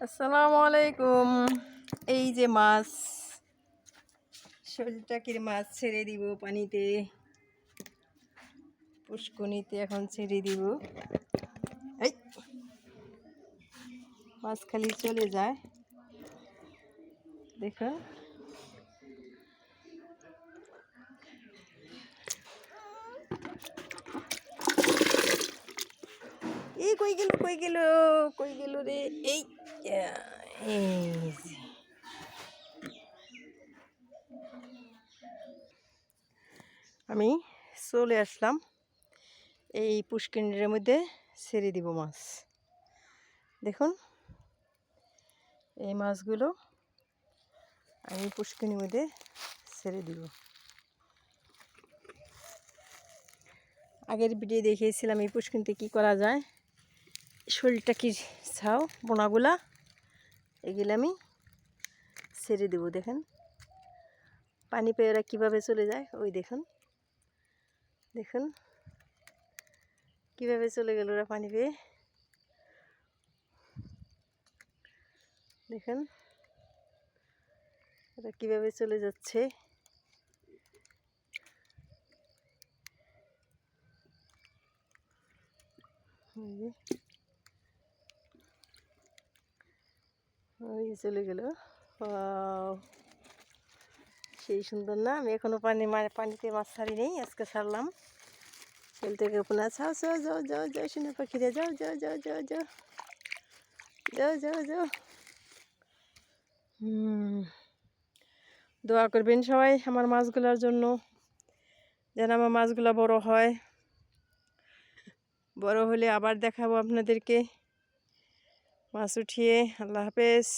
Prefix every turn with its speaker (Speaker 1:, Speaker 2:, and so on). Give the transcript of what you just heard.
Speaker 1: আসসালামু আলাইকুম। এই যে মাছ, শোলটাকির মাছ ছেড়ে দিব পানিতে, পুষ্কুনিতে এখন ছেড়ে দিব। এই মাছ খালি চলে যায়, দেখুন। এই কই গেল কই গেল কই গেল রে। এই এই যে। আমি চলে আসলাম, এই পুষ্কিনির মধ্যে ছেড়ে দিব মাছ। দেখুন এই মাছগুলো আমি পুষ্কিনির মধ্যে ছেড়ে দিব। আগের ভিডিও দেখিয়েছিলাম এই পুষ্কিনিতে কী করা যায়। শোলটাকির ছাও বোনাগুলা এগুলো আমি ছেড়ে দেবো। দেখেন পানি পেয়ে ওরা কীভাবে চলে যায়। ওই দেখুন দেখুন কীভাবে চলে গেল ওরা পানি পেয়ে। দেখুন ওরা কীভাবে চলে যাচ্ছে। ওই চলে গেল। সেই সুন্দর না। আমি এখনো পানিতে মাছ ছাড়ি নেই, আজকে ছাড়লাম। তেল থেকে পোনা ছাও যাও যাও যাও যাও শুনে পাখিরা যাও যাও যাও যাও যাও যাও যাও যাও। দোয়া করবেন সবাই আমার মাছগুলোর জন্য, যেন আমার মাছগুলো বড় হয়। বড় হলে আবার দেখাবো আপনাদেরকে মাছ উঠিয়ে। আল্লাহ হাফেজ।